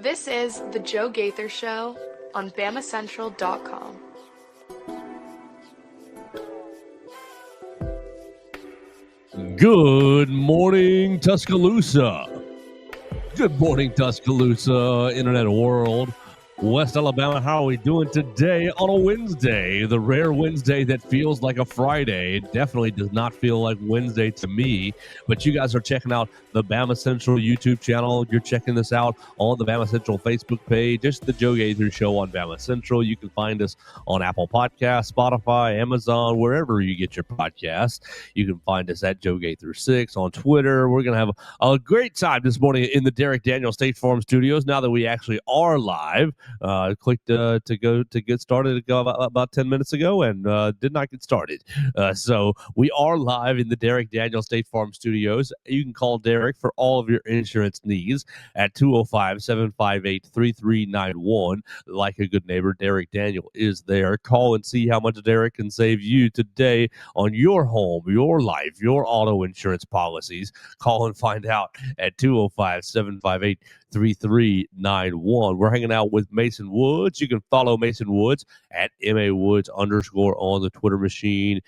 This is The Joe Gaither Show on BamaCentral.com. Good morning, Tuscaloosa. Good morning, Tuscaloosa, Internet world. West Alabama, how are we doing today on a Wednesday? The rare Wednesday that feels like a Friday. It definitely does not feel like Wednesday to me, but you guys are checking out the Bama Central YouTube channel. You're checking this out on the Bama Central Facebook page. Just the Joe Gaither Show on Bama Central. You can find us on Apple Podcasts, Spotify, Amazon, wherever you get your podcasts. You can find us at Joe Gaither 6 on Twitter. We're going to have a great time this morning in the Derek Daniel State Farm Studios now that we actually are live. Clicked to get started about 10 minutes ago and did not get started. So we are live in the Derek Daniel State Farm Studios. You can call Derek for all of your insurance needs at 205-758-3391. Like a good neighbor, Derek Daniel is there. Call and see how much Derek can save you today on your home, your life, your auto insurance policies. Call and find out at 205-758-3391. We're hanging out with Mason Woods. You can follow Mason Woods at MAWoods_ on the Twitter machine,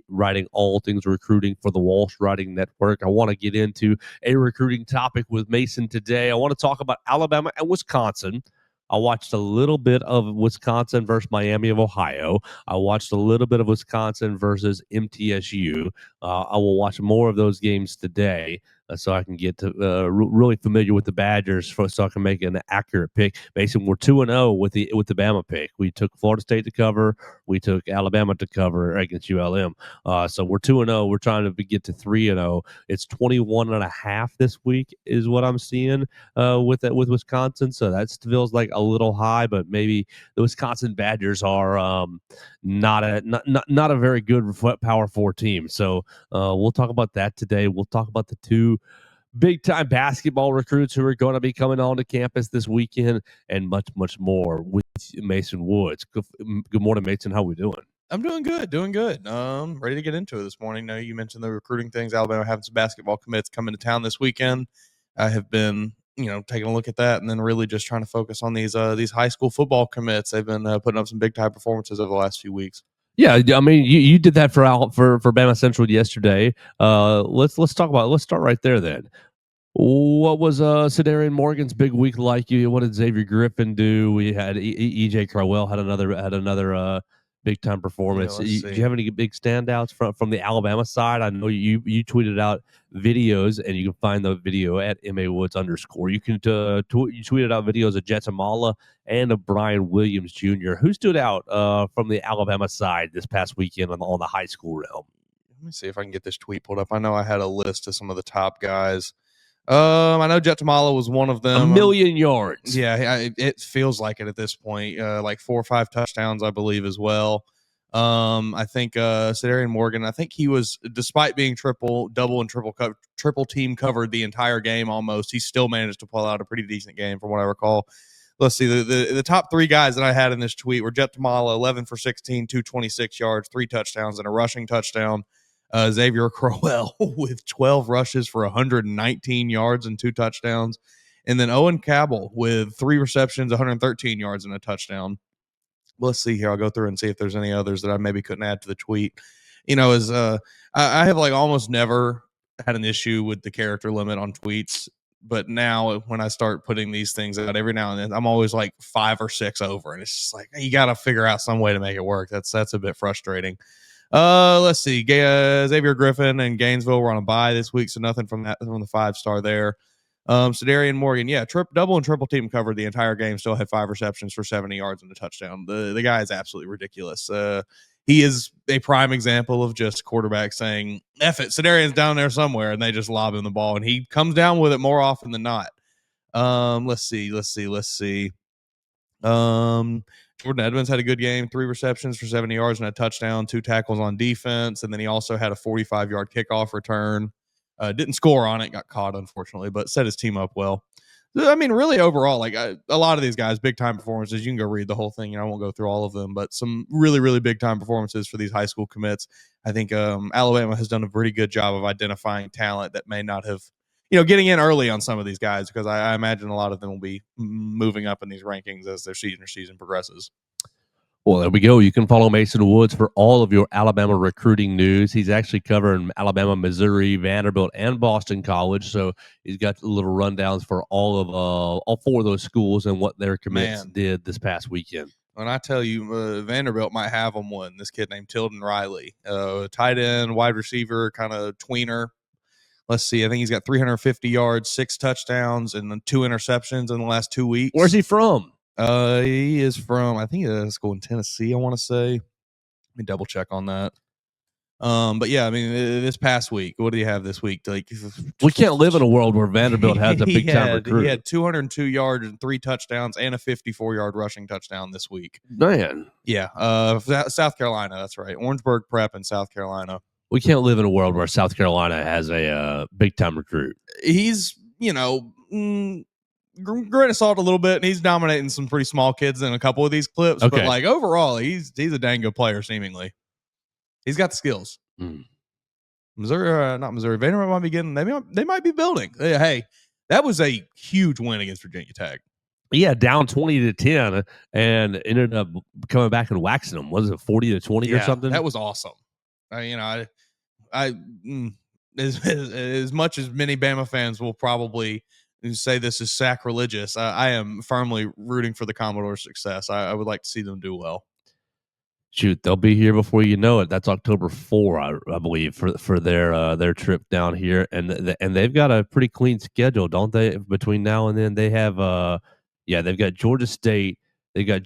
writing all things recruiting for the Walsh Writing Network. I want to get into a recruiting topic with Mason today. I want to talk about Alabama and Wisconsin. I watched a little bit of Wisconsin versus Miami of Ohio. I watched a little bit of Wisconsin versus MTSU. I will watch more of those games today so I can get to really familiar with the Badgers so I can make an accurate pick. Mason, we're 2-0 with the Bama pick. We took Florida State to cover. We took Alabama to cover against ULM. So we're 2-0. We're trying to get to 3-0. It's 21.5 this week is what I'm seeing with Wisconsin. So that feels like a little high, but maybe the Wisconsin Badgers are not a very good Power 4 team. So we'll talk about that today. We'll talk about the two big-time basketball recruits who are going to be coming onto campus this weekend and much, much more with Mason Woods. Good morning, Mason. How we doing? I'm doing good. Ready to get into it this morning. Now, you mentioned the recruiting things. Alabama having some basketball commits coming to town this weekend. I have been, taking a look at that and then really just trying to focus on these high school football commits. They've been putting up some big-time performances over the last few weeks. Yeah, I mean, you did that for Bama Central yesterday. Let's start right there then. What was Sedarian Morgan's big week like? What did Xavier Griffin do? We had EJ Crowell had another big time performance. Do you have any big standouts from the Alabama side? I know you tweeted out videos, and you can find the video at MAWoods_. You can you tweeted out videos of Jetamala and of Brian Williams Jr. Who stood out from the Alabama side this past weekend on the high school realm? Let me see if I can get this tweet pulled up. I know I had a list of some of the top guys. I know Jetamala was one of them. 1,000,000 yards. Yeah, it feels like it at this point. Like 4 or 5 touchdowns, I believe, as well. I think Sedarian Morgan, I think he was, despite being double and triple team covered the entire game almost, he still managed to pull out a pretty decent game from what I recall. Let's see, the top 3 guys that I had in this tweet were Jetamala, 11 for 16, 226 yards, 3 touchdowns, and a rushing touchdown. Xavier Crowell with 12 rushes for 119 yards and 2 touchdowns. And then Owen Cabell with 3 receptions, 113 yards and a touchdown. Let's see here. I'll go through and see if there's any others that I maybe couldn't add to the tweet. I have like almost never had an issue with the character limit on tweets. But now when I start putting these things out every now and then, I'm always like 5 or 6 over. And it's just like, you got to figure out some way to make it work. That's a bit frustrating. Let's see. Xavier Griffin and Gainesville were on a bye this week, so nothing from the 5-star there. Sedarian Morgan, double and triple team covered the entire game, still had 5 receptions for 70 yards and a touchdown. The guy is absolutely ridiculous. He is a prime example of just quarterback saying, F it, Sedarian's down there somewhere, and they just lob him the ball, and he comes down with it more often than not. Let's see. Jordan Edmonds had a good game, 3 receptions for 70 yards and a touchdown, 2 tackles on defense. And then he also had a 45-yard kickoff return. Didn't score on it, got caught, unfortunately, but set his team up well. I mean, really overall, like a lot of these guys, big-time performances. You can go read the whole thing. I won't go through all of them, but some really, really big-time performances for these high school commits. I think Alabama has done a pretty good job of identifying talent that may not have getting in early on some of these guys because I imagine a lot of them will be moving up in these rankings as their season progresses. Well, there we go. You can follow Mason Woods for all of your Alabama recruiting news. He's actually covering Alabama, Missouri, Vanderbilt, and Boston College. So he's got little rundowns for all four of those schools and what their commits did this past weekend. When I tell you, Vanderbilt might have them one. This kid named Tilden Riley, tight end, wide receiver, kind of tweener. Let's see. I think he's got 350 yards, 6 touchdowns, and then 2 interceptions in the last 2 weeks. Where's he from? He is from, I think, a school in Tennessee, I want to say. Let me double check on that. But yeah, I mean, this past week, what do you have this week? Like, we can't live in a world where Vanderbilt has a big time recruit. He had 202 yards and 3 touchdowns and a 54-yard rushing touchdown this week. Man. Yeah. South Carolina. That's right. Orangeburg Prep in South Carolina. We can't live in a world where South Carolina has a big time recruit. He's, grain of salt a little bit, and he's dominating some pretty small kids in a couple of these clips. Okay. But like overall, he's a dang good player. Seemingly, he's got the skills. Missouri, not Missouri. Vanderbilt might be getting. They might be building. Hey, that was a huge win against Virginia Tech. Yeah, down 20-10, and ended up coming back and waxing them. Was it 40-20 or something? That was awesome. As much as many Bama fans will probably say this is sacrilegious, I am firmly rooting for the Commodores' success. I would like to see them do well. Shoot, they'll be here before you know it. That's October 4, I believe, for their trip down here, and they've got a pretty clean schedule, don't they? Between now and then, they have they've got Georgia State, they got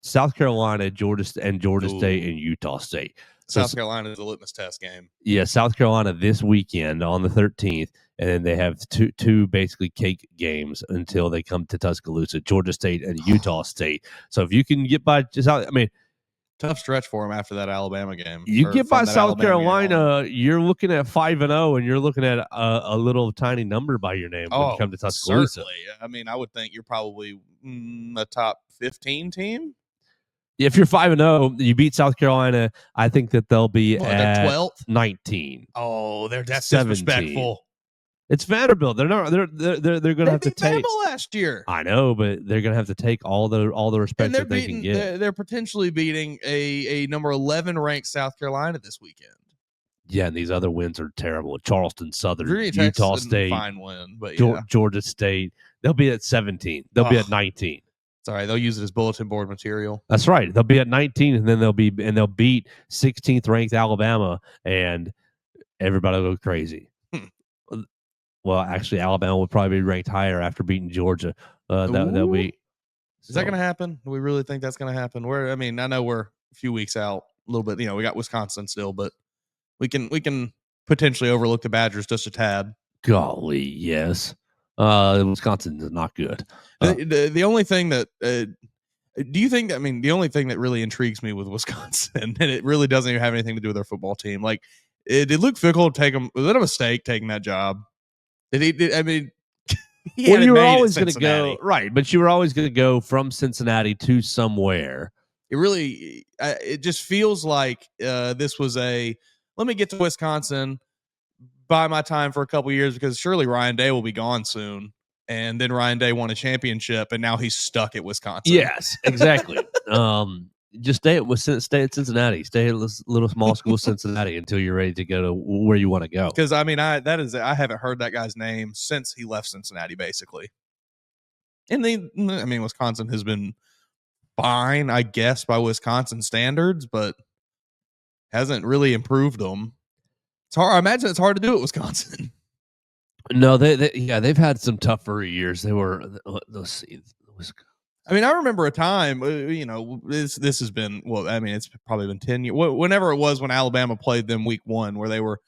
South Carolina, Georgia State, and Utah State. South Carolina is a litmus test game. Yeah, South Carolina this weekend on the 13th, and then they have two basically cake games until they come to Tuscaloosa, Georgia State and Utah State. So if you can get by, tough stretch for them after that Alabama game. You get by South Carolina, you're looking at 5-0, and you're looking at a little tiny number by your name when you come to Tuscaloosa. Certainly. I mean, I would think you're probably a top 15 team. If you're 5-0, you beat South Carolina. I think that they'll be at 12th, 19. Oh, that's disrespectful. It's Vanderbilt. They're going to have to take Bama last year. I know, but they're going to have to take all the respect that they can get. They're potentially beating a number 11 ranked South Carolina this weekend. Yeah, and these other wins are terrible. Charleston Southern, Utah State, fine win, but Georgia State. They'll be at 17. They'll be at 19. It's all right. They'll use it as bulletin board material. That's right. They'll be at 19, and then they'll beat 16th ranked Alabama, and everybody will go crazy. Well, actually, Alabama would probably be ranked higher after beating Georgia. That'll be. Is that going to happen? Do we really think that's going to happen? I know we're a few weeks out, a little bit. We got Wisconsin still, but we can potentially overlook the Badgers just a tad. Golly, yes. Wisconsin is not good. The only thing that do you think? I mean, the only thing that really intrigues me with Wisconsin, and it really doesn't even have anything to do with their football team. Like, did Luke Fickell take him? Was it a mistake taking that job? I mean, you were always going to go right, but you were always going to go from Cincinnati to somewhere. It just feels like this was let me get to Wisconsin, buy my time for a couple years because surely Ryan Day will be gone soon, and then Ryan Day won a championship, and now he's stuck at Wisconsin. Yes, exactly. Just stay at Cincinnati. Stay at little small school Cincinnati until you're ready to go to where you want to go. Because I mean, I haven't heard that guy's name since he left Cincinnati, basically. And Wisconsin has been fine, I guess, by Wisconsin standards, but hasn't really improved them. It's hard. I imagine it's hard to do at Wisconsin. No, they've had some tougher years. They were. Let's see. I mean, I remember a time, this has been, it's probably been 10 years, whenever it was when Alabama played them week 1, where they were,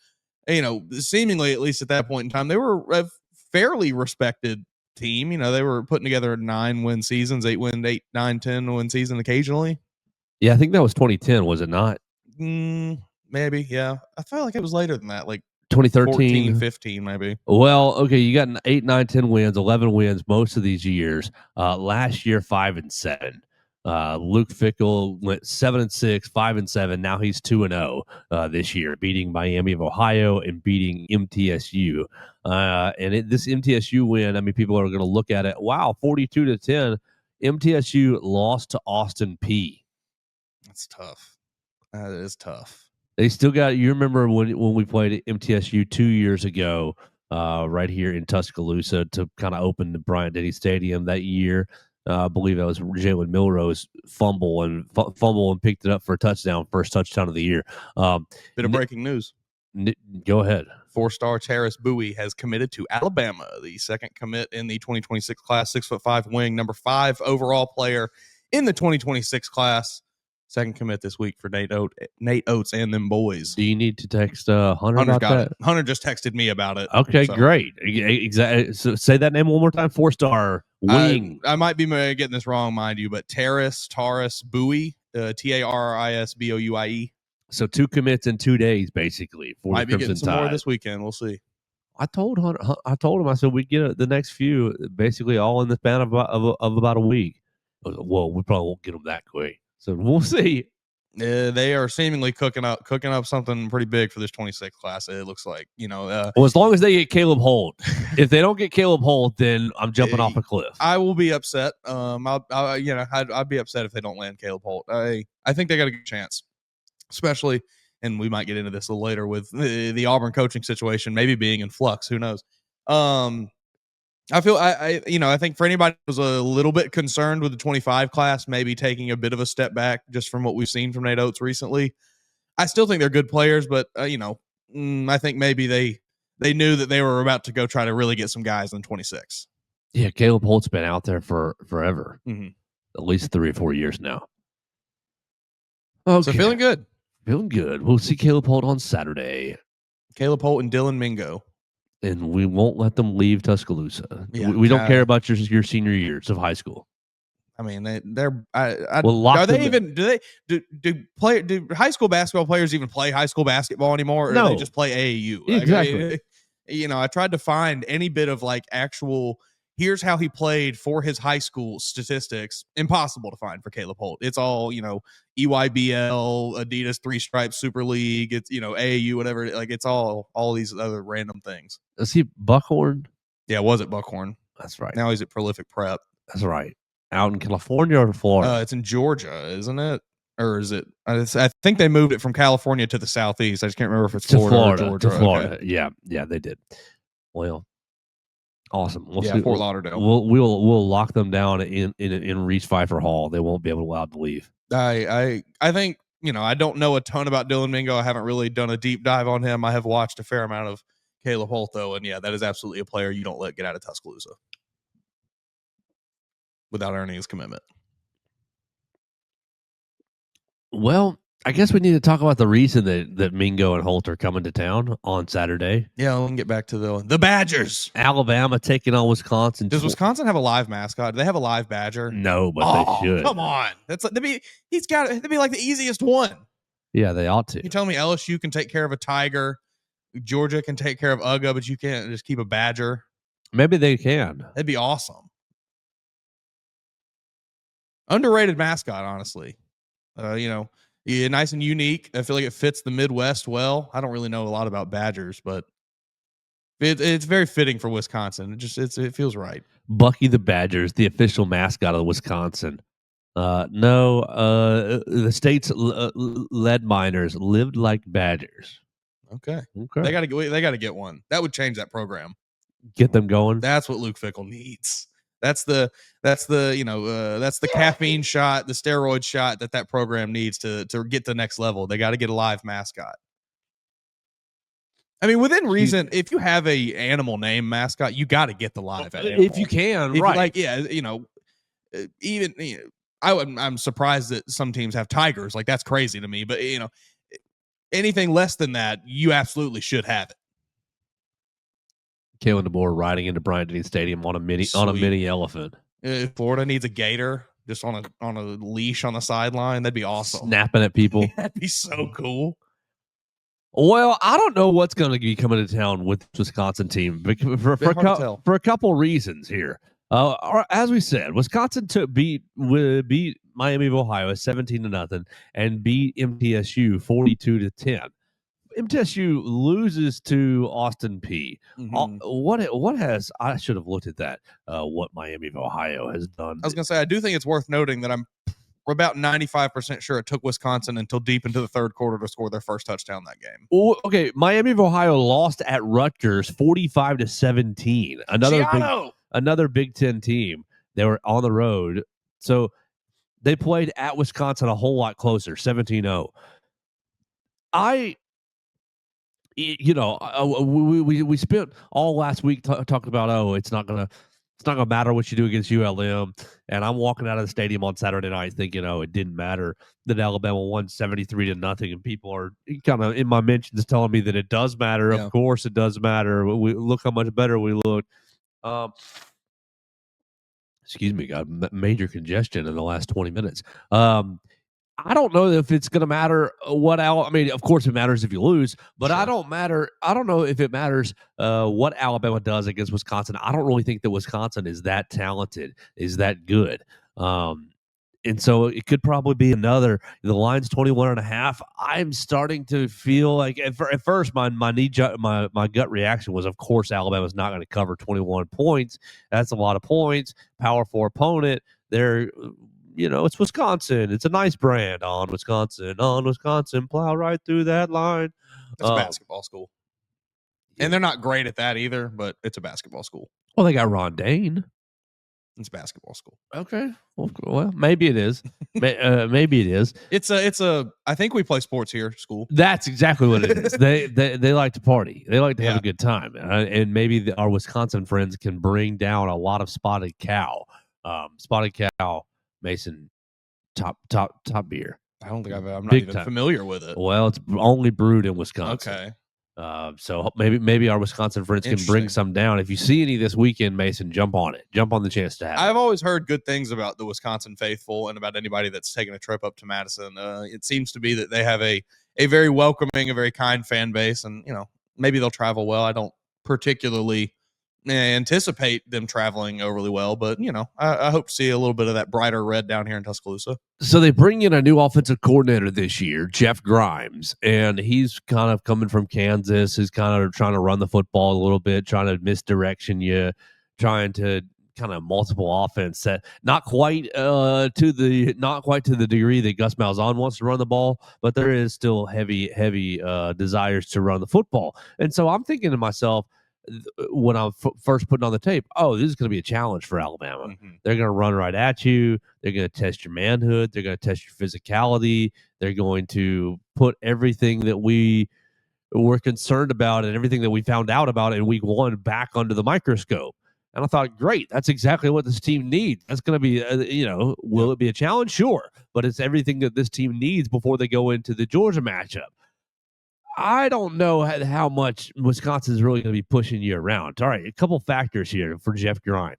seemingly, at least at that point in time, they were a fairly respected team. They were putting together 9-win seasons, 8, 9, 10-win season occasionally. Yeah, I think that was 2010, was it not? Maybe, yeah. I felt like it was later than that, like 2013, 14, 15, maybe. Well, okay, you got 8, 9, 10 wins, 11 wins most of these years. Last year, 5-7. Luke Fickell went 7-6, 5-7. Now he's 2-0 this year, beating Miami of Ohio and beating MTSU. This MTSU win, I mean, people are going to look at it. Wow, 42-10. MTSU lost to Austin P. That's tough. That is tough. They still got. You remember when we played at MTSU 2 years ago, right here in Tuscaloosa to kind of open the Bryant-Denny Stadium that year. I believe that was Jalen Milrose fumble and picked it up for a touchdown, first touchdown of the year. Bit of breaking news. Go ahead. 4-star Terrace Bowie has committed to Alabama, the second commit in the 2026 class. 6'5" wing, number 5 overall player in the 2026 class. Second commit this week for Nate Oats and them boys. Do you need to text Hunter Hunter's about got that? it. Hunter just texted me about it. Okay, great. Exactly. So say that name one more time. 4-star wing. I might be getting this wrong, mind you, but Taris Bowie, Tarisbouie. So 2 commits in 2 days, basically. For Might the be getting some more this weekend. We'll see. I told Hunter. I told him. I said we'd get the next few, basically all in the span of about a week. Well, we probably won't get them that quick. So we'll see. They are seemingly cooking up something pretty big for this 26 class. It looks like, well, as long as they get Caleb Holt. If they don't get Caleb Holt, then I'm jumping off a cliff. I will be upset. I'd be upset if they don't land Caleb Holt. I think they got a good chance, especially, and we might get into this a little later with the Auburn coaching situation, maybe being in flux. Who knows? I feel I think for anybody who was a little bit concerned with the 25 class, maybe taking a bit of a step back just from what we've seen from Nate Oats recently. I still think they're good players, but I think maybe they knew that they were about to go try to really get some guys in 26. Yeah, Caleb Holt's been out there for forever, at least 3 or 4 years now. Okay, so feeling good. We'll see Caleb Holt on Saturday. Caleb Holt and Dylan Mingo. And we won't let them leave Tuscaloosa. Yeah, we don't care about your senior years of high school. I mean, they're. Are they even? Do high school basketball players even play high school basketball anymore? Or no, do they just play AAU? Exactly. I tried to find any bit of like actual. Here's how he played for his high school statistics. Impossible to find for Caleb Holt. It's all, EYBL, Adidas 3 Stripes Super League. It's, AAU, whatever. Like, it's all these other random things. Is he Buckhorn? Yeah, was it Buckhorn? That's right. Now he's at Prolific Prep. That's right. Out in California or Florida? It's in Georgia, isn't it? Or is it? I think they moved it from California to the southeast. I just can't remember if it's Florida or Georgia. To Florida. Okay. Yeah, they did. Well, awesome. We'll see. Fort Lauderdale. We'll lock them down in Reese Pfeiffer Hall. They won't be allowed to leave. I think I don't know a ton about Dylan Mingo. I haven't really done a deep dive on him. I have watched a fair amount of Caleb Holt though, and yeah, that is absolutely a player you don't let get out of Tuscaloosa without earning his commitment. Well, I guess we need to talk about the reason that Mingo and Holt are coming to town on Saturday. Yeah, we can get back to the Badgers. Alabama taking on Wisconsin. Does Wisconsin have a live mascot? Do they have a live Badger? No, but they should. Come on, that'd be like the easiest one. Yeah, they ought to. You tell me LSU can take care of a Tiger, Georgia can take care of Uga, but you can't just keep a Badger. Maybe they can. That'd be awesome. Underrated mascot, honestly. Yeah, nice and unique. I feel like it fits the Midwest well. I don't really know a lot about Badgers, but it's very fitting for Wisconsin. It feels right. Bucky the Badgers, the official mascot of Wisconsin. The state's lead miners lived like badgers. Okay. They got to get one. That would change that program. Get them going. That's what Luke Fickell needs. That's the caffeine shot, the steroid shot that program needs to get to the next level. They got to get a live mascot. I mean, within reason, if you have a animal name mascot, you got to get the live animal. If you can, right? I'm surprised that some teams have tigers. Like, that's crazy to me. But anything less than that, you absolutely should have it. Kalen DeBoer riding into Bryant-Denny Stadium on a mini elephant. Florida needs a gator just on a leash on the sideline. That'd be awesome. Snapping at people. That'd be so cool. Well, I don't know what's going to be coming to town with this Wisconsin team for a couple reasons here. As we said, Wisconsin beat Miami of Ohio 17-0 and beat MTSU 42-10. MTSU loses to Austin P. Mhm. What has I should have looked at that. What Miami of Ohio has done. I was gonna say I do think it's worth noting that we're about 95% sure it took Wisconsin until deep into the third quarter to score their first touchdown that game. Okay, Miami of Ohio lost at Rutgers 45-17. Another Big Ten team. They were on the road, so they played at Wisconsin a whole lot closer, 17-0. We spent all last week talking about it's not gonna matter what you do against ULM, and I'm walking out of the stadium on Saturday night thinking, it didn't matter that Alabama won 73-0, and people are kind of in my mentions telling me that it does matter. Yeah. Of course, it does matter. We look how much better we look. Excuse me, got major congestion in the last 20 minutes. I don't know if it's going to matter I mean, of course, it matters if you lose, but Sure. I don't know if it matters what Alabama does against Wisconsin. I don't really think that Wisconsin is that talented, is that good. And so it could probably be the line's 21.5. I'm starting to feel like at first my gut reaction was, of course, Alabama's not going to cover 21 points. That's a lot of points. Power 4 opponent. They're it's Wisconsin. It's a nice brand on Wisconsin. Plow right through that line. It's a basketball school. And they're not great at that either, but it's a basketball school. Well, they got Ron Dane. It's a basketball school. Okay. Well, maybe it is. Maybe it is. It's a I think we play sports here, school. That's exactly what it is. They like to party. They like to have a good time. And maybe our Wisconsin friends can bring down a lot of spotted cow. Spotted cow, Mason, top beer. I don't think I'm not even familiar with it. Well, it's only brewed in Wisconsin. Okay. So maybe our Wisconsin friends can bring some down. If you see any this weekend, Mason, jump on it. Jump on the chance to have I've always heard good things about the Wisconsin faithful and about anybody that's taken a trip up to Madison. It seems to be that they have a very welcoming, a very kind fan base, and maybe they'll travel well. I don't particularly anticipate them traveling overly well, but I hope to see a little bit of that brighter red down here in Tuscaloosa. So they bring in a new offensive coordinator this year, Jeff Grimes, and he's kind of coming from Kansas. He's kind of trying to run the football a little bit, trying to misdirection you, trying to kind of multiple offense that not quite to the degree that Gus Malzahn wants to run the ball, but there is still heavy desires to run the football. And so I'm thinking to myself, when I'm first putting on the tape, this is going to be a challenge for Alabama. Mm-hmm. They're going to run right at you. They're going to test your manhood. They're going to test your physicality. They're going to put everything that we were concerned about and everything that we found out about in week 1 back under the microscope. And I thought, great, that's exactly what this team needs. That's going to be, will it be a challenge? Sure. But it's everything that this team needs before they go into the Georgia matchup. I don't know how much Wisconsin is really going to be pushing you around. All right, a couple factors here for Jeff Grimes.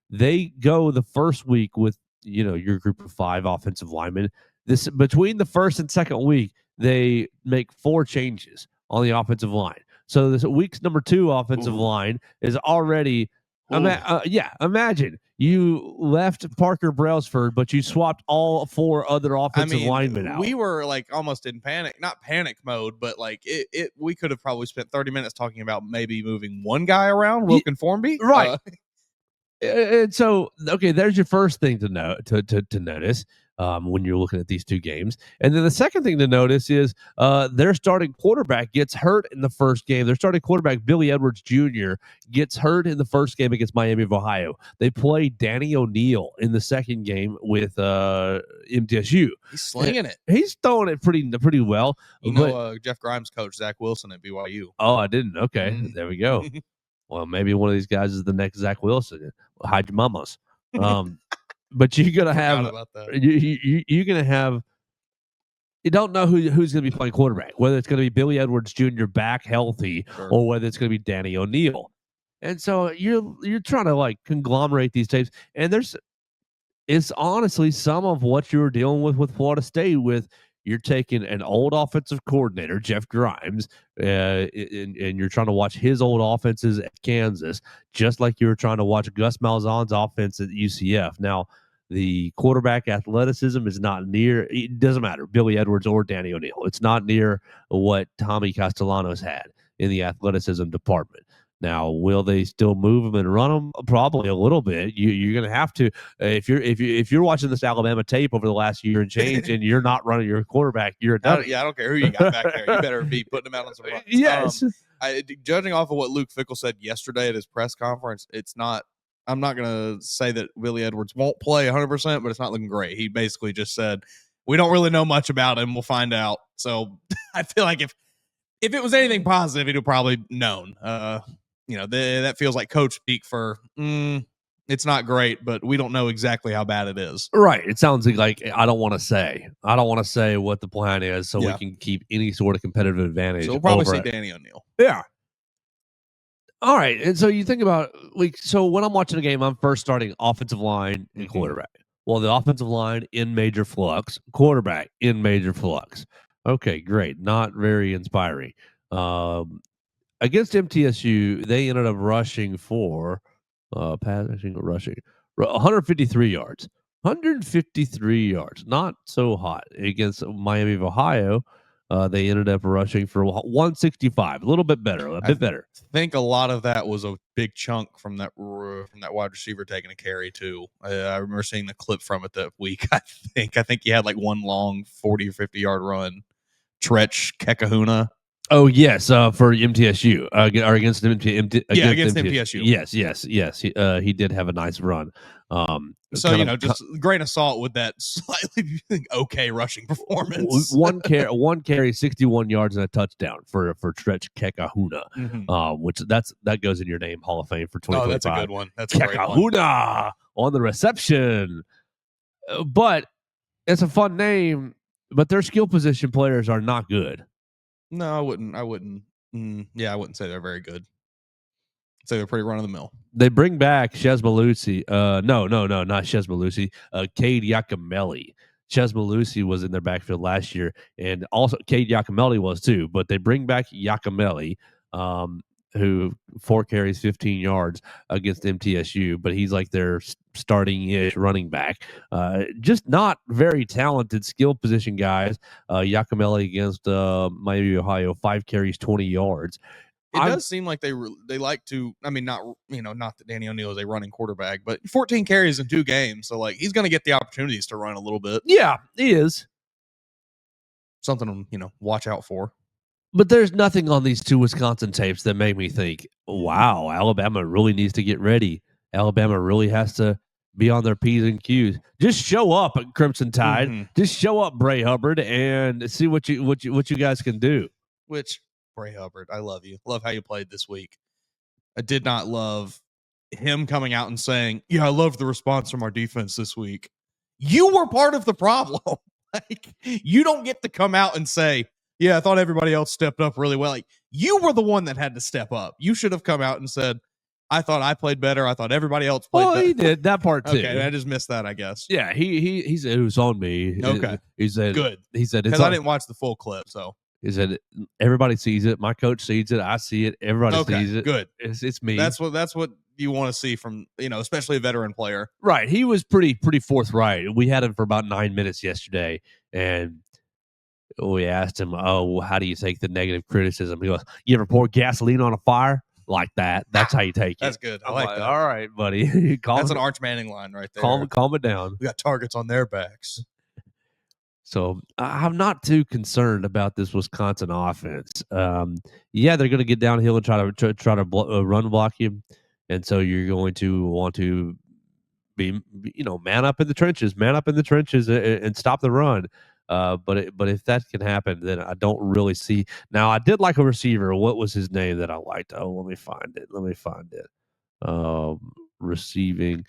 They go the first week with your group of 5 offensive linemen. This between the first and second week, they make 4 changes on the offensive line. So this week's number 2 offensive line is already. Imagine you left Parker Brailsford, but you swapped all 4 other offensive linemen out. We were like almost in not panic mode, but like we could have probably spent 30 minutes talking about maybe moving one guy around, Wilkin Formby. Right. And so, okay, there's your first thing to notice when you're looking at these 2 games. And then the second thing to notice is their starting quarterback gets hurt in the first game. Their starting quarterback, Billy Edwards Jr., gets hurt in the first game against Miami of Ohio. They play Danny O'Neal in the second game with MTSU. He's slinging it. He's throwing it pretty well. Jeff Grimes coach Zach Wilson at BYU. Oh, I didn't. Okay, There we go. Well, maybe one of these guys is the next Zach Wilson. Hide your mamas. But you're gonna have you're gonna have. You don't know who's going to be playing quarterback. Whether it's going to be Billy Edwards Jr. back healthy, or whether it's going to be Danny O'Neal. And so you're trying to like conglomerate these tapes, and it's honestly some of what you were dealing with Florida State. With you're taking an old offensive coordinator, Jeff Grimes, and you're trying to watch his old offenses at Kansas, just like you were trying to watch Gus Malzahn's offense at UCF. Now, The quarterback athleticism is not near. It doesn't matter, Billy Edwards or Danny O'Neill. It's not near what Tommy Castellanos had in the athleticism department. Now, will they still move them and run them? Probably a little bit. You're going to have to if you're watching this Alabama tape over the last year and change, and you're not running your quarterback, you're a dummy. I don't care who you got back there. You better be putting them out on some runs. Yes. Judging off of what Luke Fickell said yesterday at his press conference, it's not. I'm not going to say that Billy Edwards won't play 100%, but it's not looking great. He basically just said, "We don't really know much about him. We'll find out." So I feel like if it was anything positive, he'd have probably known. That feels like coach speak for. It's not great, but we don't know exactly how bad it is. Right. It sounds like I don't want to say. I don't want to say what the plan is, so we can keep any sort of competitive advantage. So we'll probably see it. Danny O'Neill. Yeah. All right. And so you think about so when I'm watching a game, I'm first starting offensive line and quarterback. Well, the offensive line in major flux, quarterback in major flux. Okay, great. Not very inspiring. Against MTSU, they ended up rushing for rushing 153 yards. 153 yards. Not so hot. Against Miami of Ohio, they ended up rushing for 165. A little bit better. A bit better. I think a lot of that was a big chunk from that wide receiver taking a carry too. I remember seeing the clip from it that week. I think he had like one long 40 or 50 yard run. Tretch Kekahuna. Oh yes, for MTSU or against MTSU. Yes. He did have a nice run. So just grain of salt with that slightly okay rushing performance. one carry, 61 yards and a touchdown for Tretch Kekahuna, which that goes in your name Hall of Fame for 2025. Oh, that's a good one. That's a great one. Kekahuna on the reception, but it's a fun name. But their skill position players are not good. No, I wouldn't. I wouldn't say they're very good. I'd say they're pretty run of the mill. They bring back Shez Malusi. No, not Shez Malusi. Cade Yakimelli. Shez Malusi was in their backfield last year, and also Cade Yakimelli was too. But they bring back Yakimelli, who 4 carries, 15 yards against MTSU, but he's like their starting-ish running back. Just not very talented skill position guys. Yakimelli against Miami, Ohio, 5 carries, 20 yards. It does seem like they like to. I mean, not that Danny O'Neill is a running quarterback, but 14 carries in 2 games, so like he's going to get the opportunities to run a little bit. Yeah, he is something to watch out for. But there's nothing on these 2 Wisconsin tapes that make me think, wow, Alabama really needs to get ready. Alabama really has to be on their P's and Q's. Just show up at Crimson Tide. Mm-hmm. Just show up, Bray Hubbard, and see what you guys can do. Which Bray Hubbard, I love you. Love how you played this week. I did not love him coming out and saying, "Yeah, I love the response from our defense this week." You were part of the problem. Like, you don't get to come out and say, "Yeah, I thought everybody else stepped up really well." Like, you were the one that had to step up. You should have come out and said, "I thought I played better. I thought everybody else played better." He did that part too. Okay, I just missed that, I guess. Yeah, he said it was on me. Okay, he said good. He said because I didn't watch the full clip, so. He said everybody sees it. My coach sees it. I see it. Everybody sees it. Good. It's me. That's what you want to see from especially a veteran player. Right. He was pretty forthright. We had him for about 9 minutes yesterday, and we asked him, "Oh, how do you take the negative criticism?" He goes, "You ever pour gasoline on a fire like that? That's how you take it." That's good. I like that. All right, buddy. That's an Arch Manning line right there. Calm it down. We got targets on their backs. So I'm not too concerned about this Wisconsin offense. Yeah, they're going to get downhill and try to run block you, and so you're going to want to be man up in the trenches and stop the run. But if that can happen, then I don't really see. Now I did like a receiver. What was his name that I liked? Oh, let me find it. Receiving.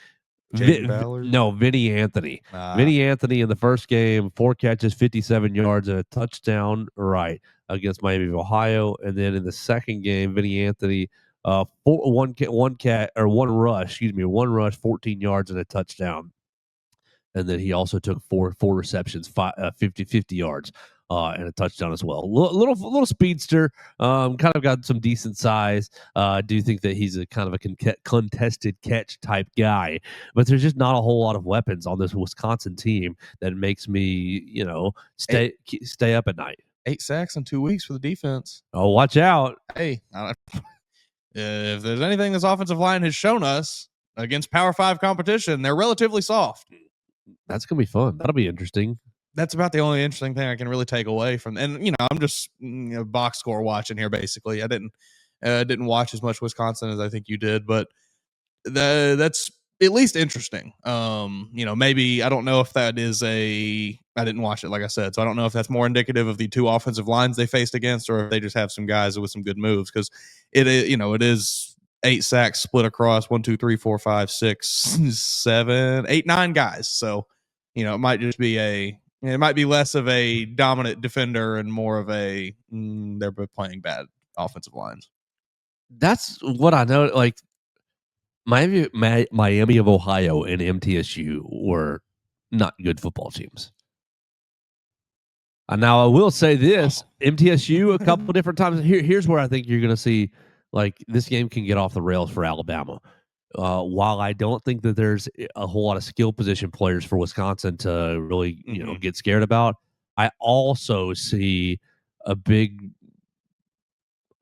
Vinny Anthony. Vinny Anthony in the first game, 4 catches, 57 yards, and a touchdown. Right, against Miami of Ohio, and then in the second game, Vinny Anthony, one rush, 14 yards and a touchdown, and then he also took four receptions, 50 yards. and a touchdown as well. Little speedster, kind of got some decent size. I do think that he's a kind of a contested catch type guy, but there's just not a whole lot of weapons on this Wisconsin team that makes me, stay up at night. 8 sacks in 2 weeks for the defense. Oh, watch out. Hey, if there's anything this offensive line has shown us against Power 5 competition, they're relatively soft. That's going to be fun. That'll be interesting. That's about the only interesting thing I can really take away from. And I'm just box score watching here. Basically, I didn't watch as much Wisconsin as I think you did, but that's at least interesting. Maybe I don't know if that is I didn't watch it, like I said, so I don't know if that's more indicative of the two offensive lines they faced against, or if they just have some guys with some good moves, because it is 8 sacks split across 1, 2, 3, 4, 5, 6, 7, 8, 9 guys. So it might just be it might be less of a dominant defender and more of a they're playing bad offensive lines. That's what I know. Like Miami of Ohio and MTSU were not good football teams. Now I will say this: MTSU a couple different times. Here's where I think you're going to see like this game can get off the rails for Alabama. While I don't think that there's a whole lot of skill position players for Wisconsin to really get scared about, I also see a big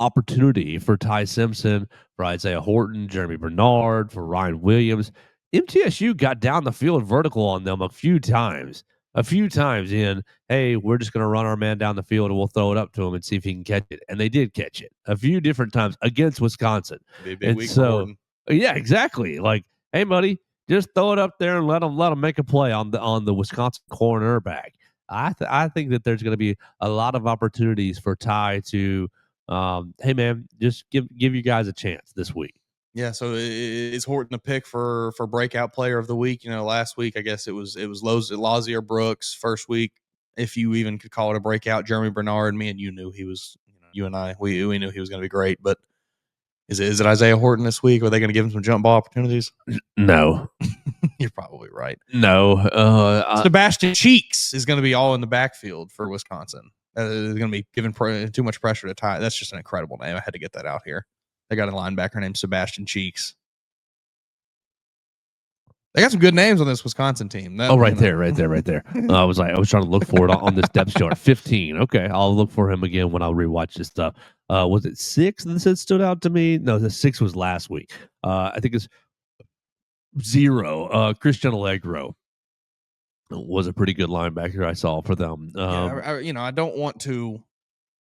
opportunity for Ty Simpson, for Isaiah Horton, Jeremy Bernard, for Ryan Williams. MTSU got down the field vertical on them a few times in, hey, we're just going to run our man down the field and we'll throw it up to him and see if he can catch it. And they did catch it a few different times against Wisconsin. Be a big week for Horton. Yeah, exactly. Like, hey, buddy, just throw it up there and let them make a play on the Wisconsin cornerback. I think that there's going to be a lot of opportunities for Ty to hey man, just give you guys a chance this week. Yeah, so is Horton a pick for breakout player of the week? Last week I guess it was Lazier Brooks. First week, if you even could call it a breakout, Jeremy Bernard. Me and you knew he was. You and I, we knew he was going to be great. But is it Isaiah Horton this week? Are they going to give him some jump ball opportunities? No, you're probably right. No, Sebastian Cheeks is going to be all in the backfield for Wisconsin. Is going to be giving too much pressure to Ty. That's just an incredible name. I had to get that out here. They got a linebacker named Sebastian Cheeks. They got some good names on this Wisconsin team. Right there. I was trying to look for it on this depth chart. 15. Okay, I'll look for him again when I rewatch this stuff. Was it 6 that stood out to me? No, the 6 was last week. I think it's 0. Christian Allegro was a pretty good linebacker I saw for them. I don't want to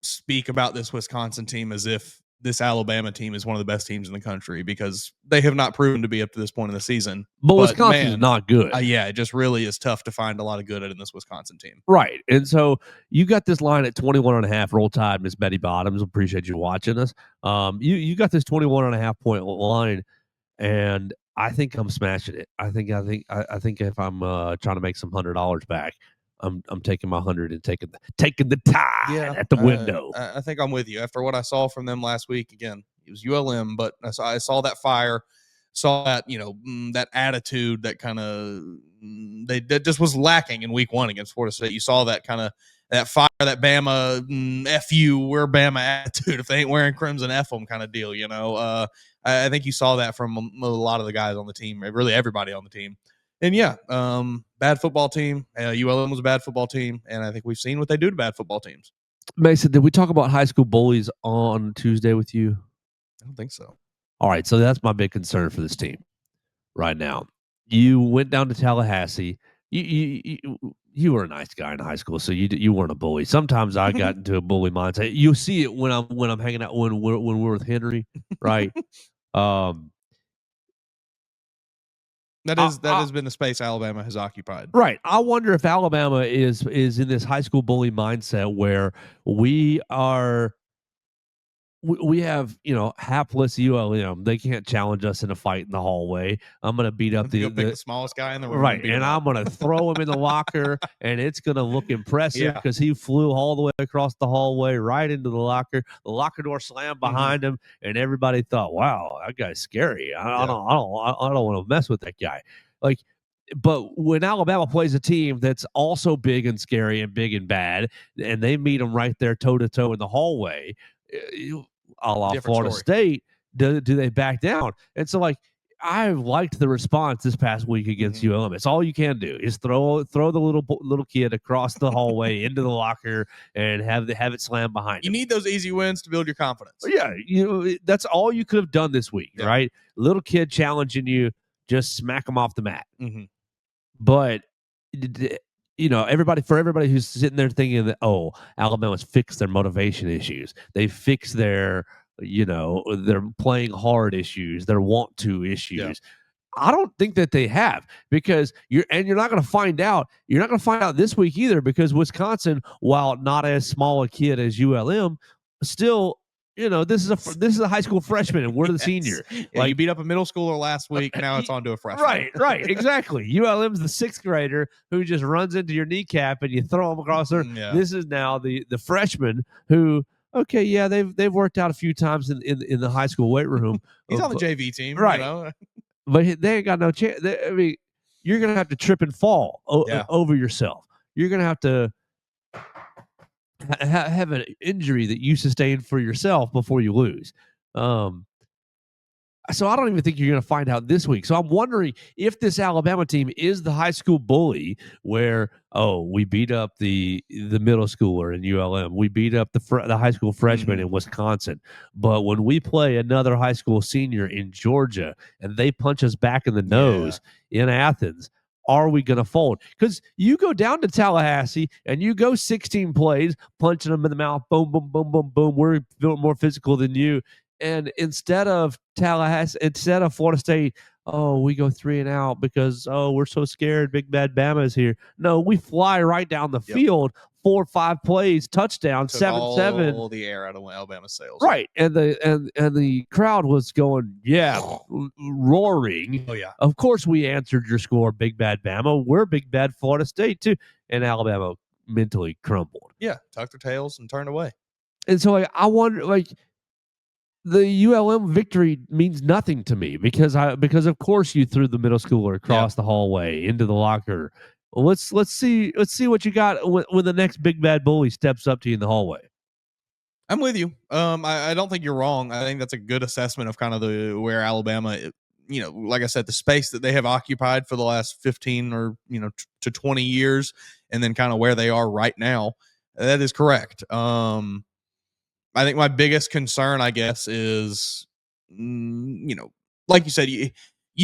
speak about this Wisconsin team as if this Alabama team is one of the best teams in the country, because they have not proven to be up to this point in the season. But Wisconsin is not good. Yeah, it just really is tough to find a lot of good in this Wisconsin team. Right. And so you got this line at 21.5. Roll Tide, Miss Betty Bottoms. Appreciate you watching us. You got this 21.5 point line, and I think I'm smashing it. I think if I'm trying to make some $100 back, I'm taking my 100 and taking the Tide at the window. I think I'm with you. After what I saw from them last week, again, it was ULM, but I saw that fire, saw that that attitude that kind of that just was lacking in week 1 against Florida State. You saw that kind of that fire, that Bama F you, we're Bama attitude. If they ain't wearing crimson, F them kind of deal. I think you saw that from a lot of the guys on the team, really everybody on the team. And bad football team. ULM was a bad football team, and I think we've seen what they do to bad football teams. Mason, did we talk about high school bullies on Tuesday with you? I don't think so. All right, so that's my big concern for this team right now. You went down to Tallahassee. You were a nice guy in high school, so you weren't a bully. Sometimes I got into a bully mindset. You see it when I'm hanging out when we're with Henry, right? That has been the space Alabama has occupied. Right. I wonder if Alabama is in this high school bully mindset where we have, hapless ULM. They can't challenge us in a fight in the hallway. I'm going to beat up the smallest guy in the room. Right. And I'm going to throw him in the locker, and it's going to look impressive because he flew all the way across the hallway right into the locker. The locker door slammed behind him, and everybody thought, wow, that guy's scary. I don't want to mess with that guy. Like, But when Alabama plays a team that's also big and scary and big and bad, and they meet them right there toe to toe in the hallway, a la Different Florida story. State, do they back down? And so, like, I liked the response this past week against ULM. It's all you can do is throw the little kid across the hallway into the locker and have it slam behind You him. need those easy wins to build your confidence. Yeah, that's all you could have done this week, Yeah. right? Little kid challenging you, just smack him off the mat. Mhm. But everybody who's sitting there thinking that, oh, Alabama's fixed their motivation issues, they fixed their their playing hard issues, their want to issues. I don't think that they have, because you're not going to find out. You're not going to find out this week either, because Wisconsin, while not as small a kid as ULM, still, this is a high school freshman and we're the senior. Yeah, you beat up a middle schooler last week. Now it's on to a freshman. Right, exactly. ULM's the sixth grader who just runs into your kneecap and you throw him across there. Yeah. This is now the freshman who, okay, yeah, they've worked out a few times in the high school weight room. He's on the JV team, right? You know? But they ain't got no chance. I mean, you're gonna have to trip and fall over yourself. You're gonna have to have an injury that you sustained for yourself before you lose. So I don't even think you're going to find out this week. So I'm wondering if this Alabama team is the high school bully where, oh, we beat up the middle schooler in ULM. We beat up the high school freshman in Wisconsin. But when we play another high school senior in Georgia and they punch us back in the nose in Athens, are we going to fold? Because you go down to Tallahassee and you go 16 plays, punching them in the mouth, boom, boom, boom, boom, boom. We're more physical than you. And instead of Florida State, oh, we go 3 and out because, oh, we're so scared. Big bad Bama is here. No, we fly right down the field, 4 or 5 plays, touchdown, 7-7. All the air out of Alabama's sails. Right. And the crowd was going, roaring. Oh, yeah. Of course we answered your score, big bad Bama. We're big bad Florida State too. And Alabama mentally crumbled. Yeah, tucked their tails and turned away. And so I wonder, the ULM victory means nothing to me because of course you threw the middle schooler across the hallway into the locker. Let's see what you got when the next big bad bully steps up to you in the hallway. I'm with you. I don't think you're wrong. I think that's a good assessment of kind of where Alabama, like I said, the space that they have occupied for the last 15 or to 20 years, and then kind of where they are right now. That is correct. I think my biggest concern, I guess, is, like you said, you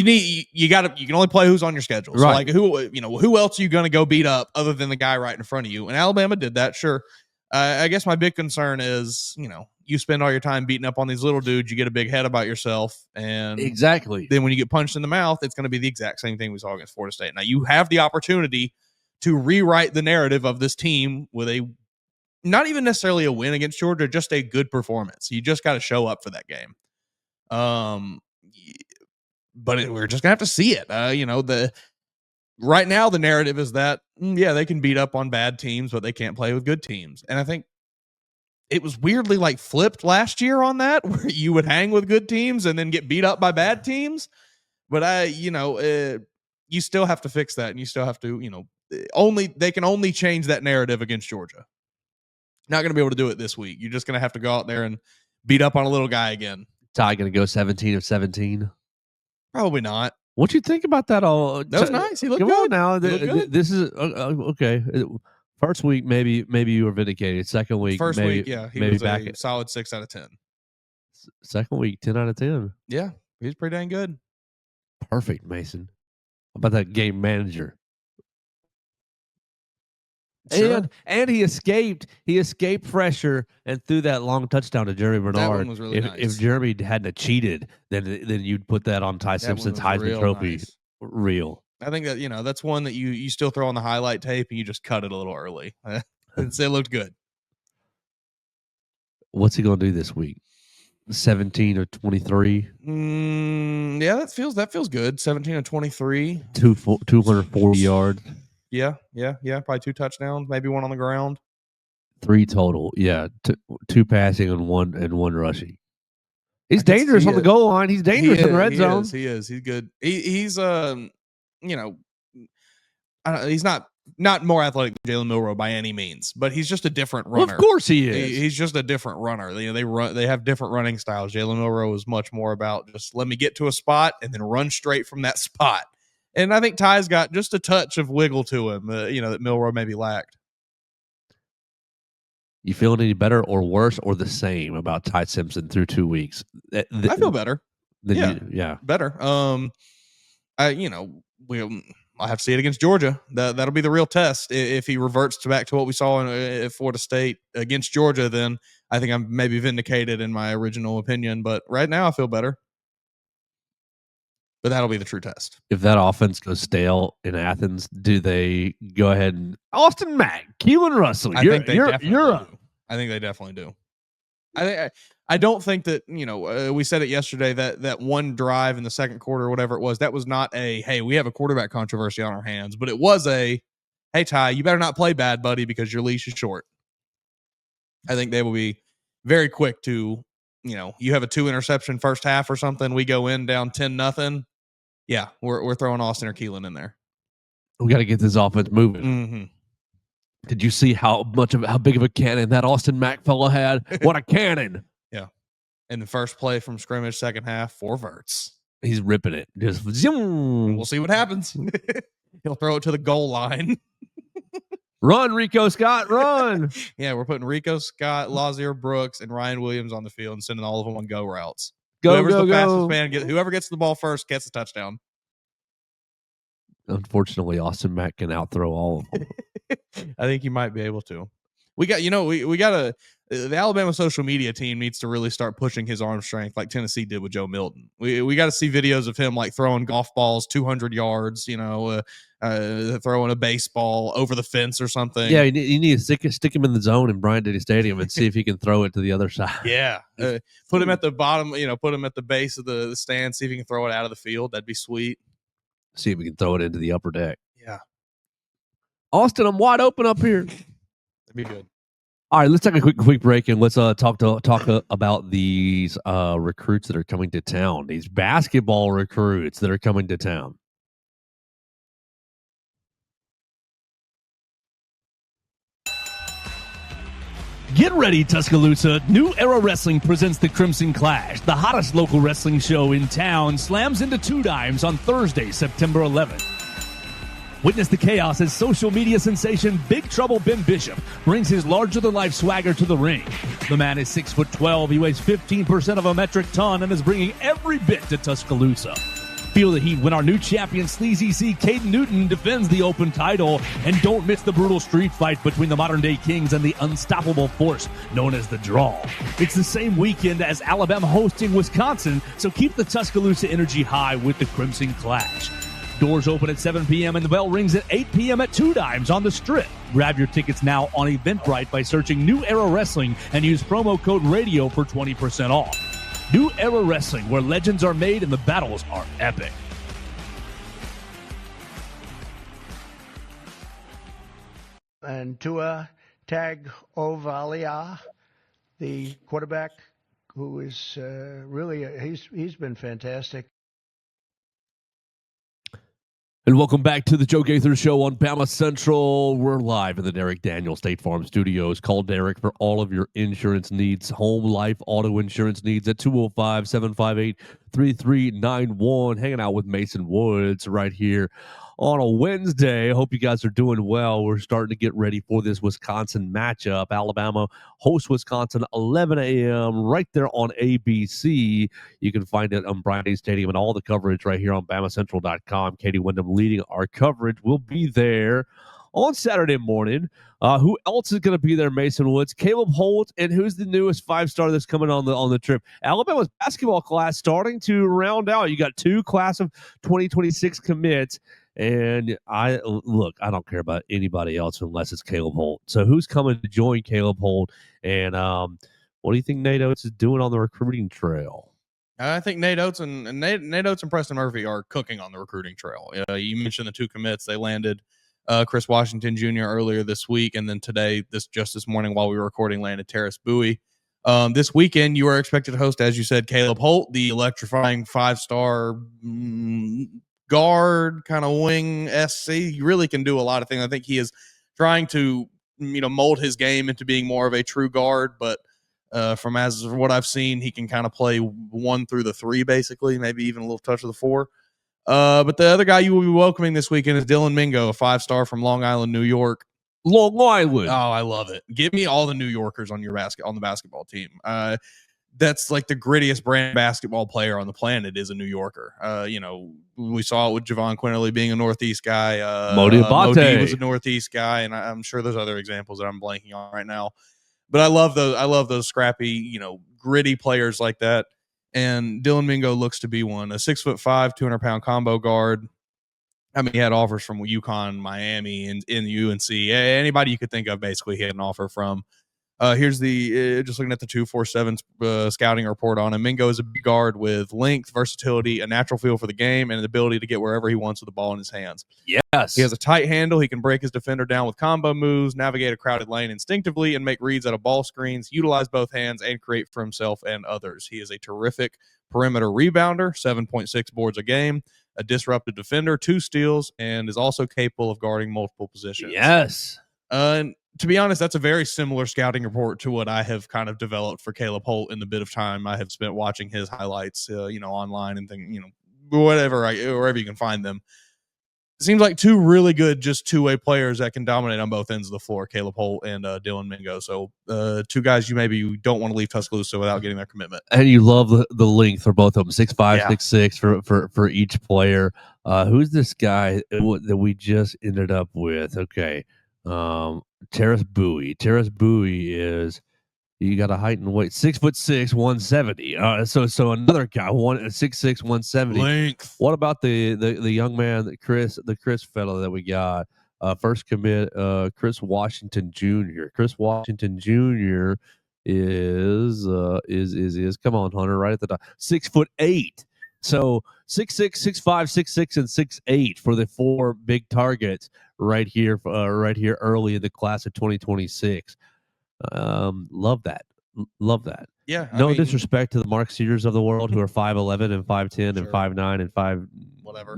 can only play who's on your schedule. So right. Like who else are you going to go beat up other than the guy right in front of you? And Alabama did that. Sure. I guess my big concern is, you spend all your time beating up on these little dudes, you get a big head about yourself. And exactly. Then when you get punched in the mouth, it's going to be the exact same thing we saw against Florida State. Now you have the opportunity to rewrite the narrative of this team with not even necessarily a win against Georgia, just a good performance. You just got to show up for that game. But we're just gonna have to see it. Right now the narrative is that they can beat up on bad teams, but they can't play with good teams. And I think it was weirdly flipped last year on that, where you would hang with good teams and then get beat up by bad teams. But you still have to fix that, and you still have to, they can only change that narrative against Georgia. Not going to be able to do it this week. You're just going to have to go out there and beat up on a little guy again. Ty going to go 17 of 17? Probably not. What you think about that? All that was nice. He looked good. Come on now. This is okay. First week, maybe you were vindicated. Second week, first maybe, week, he maybe was back a solid 6 out of 10. Second week, 10 out of 10. Yeah, he's pretty dang good. Perfect, Mason. How about that game manager? Sure. And he escaped pressure and threw that long touchdown to Jeremy Bernard. That one was really nice. If Jeremy hadn't cheated, then you'd put that on Ty Simpson's Heisman Trophy reel. I think that that's one that you still throw on the highlight tape and you just cut it a little early. It looked good. What's he gonna do this week? 17 or 23? Yeah, that feels good. 17 or 23. 240 yards. Yeah. Probably 2 touchdowns, maybe 1 on the ground. 3 total. Yeah, 2 passing and one rushing. He's dangerous on the goal line. He's dangerous in the red zone. He is. He's good. He's he's not more athletic than Jalen Milroe by any means, but he's just a different runner. Well, of course he is. He's just a different runner. They have different running styles. Jalen Milroe is much more about just let me get to a spot and then run straight from that spot. And I think Ty's got just a touch of wiggle to him, that Milroe maybe lacked. You feeling any better or worse or the same about Ty Simpson through 2 weeks? I feel better. Yeah. Better. I'll have to see it against Georgia. That'll be the real test. If he reverts back to what we saw at Florida State against Georgia, then I think I'm maybe vindicated in my original opinion. But right now, I feel better. But that'll be the true test. If that offense goes stale in Athens, do they go ahead and Austin Mack, Keelan Russell? I think they definitely do. I don't think that, we said it yesterday that one drive in the second quarter or whatever it was, that was not hey, we have a quarterback controversy on our hands, but it was hey, Ty, you better not play bad, buddy, because your leash is short. I think they will be very quick to, you have a 2 interception first half or something. We go in down 10-0. Yeah, we're throwing Austin or Keelan in there. We got to get this offense moving. Mm-hmm. Did you see how big of a cannon that Austin Mack fella had? What a cannon! Yeah. And the first play from scrimmage, second half, 4 verts. He's ripping it. Just zoom. We'll see what happens. He'll throw it to the goal line. Run, Rico Scott, run. Yeah, we're putting Rico Scott, Lazier Brooks, and Ryan Williams on the field and sending all of them on go routes. Whoever's the fastest man, whoever gets the ball first gets the touchdown. Unfortunately, Austin Mack can outthrow all of them. I think he might be able to. We got the Alabama social media team needs to really start pushing his arm strength like Tennessee did with Joe Milton. We got to see videos of him like throwing golf balls 200 yards, throwing a baseball over the fence or something. Yeah, you need to stick him in the zone in Bryant-Denny Stadium and see if he can throw it to the other side. Yeah, put him at the bottom, put him at the base of the stand, see if he can throw it out of the field. That'd be sweet. See if we can throw it into the upper deck. Yeah. Austin, I'm wide open up here. That'd be good. All right, let's take a quick break and let's talk about these recruits that are coming to town. These basketball recruits that are coming to town. Get ready, Tuscaloosa. New Era Wrestling presents the Crimson Clash. The hottest local wrestling show in town slams into 2 dimes on Thursday, September 11th. Witness the chaos as social media sensation Big Trouble Ben Bishop brings his larger-than-life swagger to the ring. The man is 6'12", he weighs 15% of a metric ton and is bringing every bit to Tuscaloosa. Feel the heat when our new champion Sleazy C. Caden Newton defends the open title, and don't miss the brutal street fight between the modern-day Kings and the unstoppable force known as the Draw. It's the same weekend as Alabama hosting Wisconsin, so keep the Tuscaloosa energy high with the Crimson Clash. Doors open at 7 p.m. and the bell rings at 8 p.m. at 2 dimes on the Strip. Grab your tickets now on Eventbrite by searching New Era Wrestling and use promo code RADIO for 20% off. New Era Wrestling, where legends are made and the battles are epic. And Tua Tagovailoa, the quarterback, who is really he's been fantastic. And welcome back to the Joe Gaither Show on Bama Central. We're live in the Derek Daniel State Farm Studios. Call Derek for all of your insurance needs, home, life, auto insurance needs at 205-758-3391. Hanging out with Mason Woods right here on a Wednesday. I hope you guys are doing well. We're starting to get ready for this Wisconsin matchup. Alabama hosts Wisconsin 11 a.m. right there on ABC. You can find it on Bryant-Denny Stadium and all the coverage right here on BamaCentral.com. Katie Wyndham leading our coverage. We'll be there on Saturday morning. Who else is going to be there? Mason Woods, Caleb Holt, and who's the newest 5-star that's coming on the trip? Alabama's basketball class starting to round out. You got 2 class of 2026 commits. And I don't care about anybody else unless it's Caleb Holt. So who's coming to join Caleb Holt? And what do you think Nate Oats is doing on the recruiting trail? I think Nate Oats and Nate Oats and Preston Murphy are cooking on the recruiting trail. You mentioned the 2 commits. They landed Chris Washington Jr. earlier this week, and then today, this morning while we were recording, landed Terrace Bowie. This weekend, you are expected to host, as you said, Caleb Holt, the electrifying 5-star guard, kind of wing SC. He really can do a lot of things. I think he is trying to, mold his game into being more of a true guard, but from what I've seen, he can kind of play 1 through the 3, basically, maybe even a little touch of the 4. But the other guy you will be welcoming this weekend is Dylan Mingo, a 5-star from Long Island, New York. Long Island. Oh, I love it. Give me all the New Yorkers on the basketball team. That's like the grittiest brand basketball player on the planet is a New Yorker. We saw it with Javon Quinterly being a Northeast guy. Modi Abate Modi was a Northeast guy, and I'm sure there's other examples that I'm blanking on right now. But I love those scrappy, gritty players like that. And Dylan Mingo looks to be one. A 6'5", 200-pound combo guard. I mean, he had offers from UConn, Miami, and in UNC. Anybody you could think of, basically, he had an offer from. Here's the just looking at the 247 scouting report on him. Mingo is a big guard with length, versatility, a natural feel for the game, and an ability to get wherever he wants with the ball in his hands. Yes. He has a tight handle. He can break his defender down with combo moves, navigate a crowded lane instinctively, and make reads out of ball screens, utilize both hands, and create for himself and others. He is a terrific perimeter rebounder, 7.6 boards a game, a disruptive defender, 2 steals, and is also capable of guarding multiple positions. Yes. And to be honest, that's a very similar scouting report to what I have kind of developed for Caleb Holt in the bit of time I have spent watching his highlights, online and wherever you can find them. It seems like 2 really good, just 2-way players that can dominate on both ends of the floor, Caleb Holt and Dylan Mingo. So 2 guys you maybe don't want to leave Tuscaloosa without getting their commitment. And you love the length for both of them, 6'5", Yeah. 6'6" for each player. Who's this guy that we just ended up with? Okay. Terrace Bowie. Terrace Bowie is, you got a height and weight, 6'6", 170. So another guy, 6'6", 170. Length. What about the young man, the Chris fellow that we got? First commit, Chris Washington Jr. Chris Washington Jr. is come on, Hunter, right at the top, 6'8". So 6'6", 6'5", 6'6", and 6'8" for the 4 big targets right here early in the class of 2026. Love that. Yeah. No disrespect to the Mark Sears of the world who are 5'11" and 5'10" Sure. and 5'9" and 5 whatever.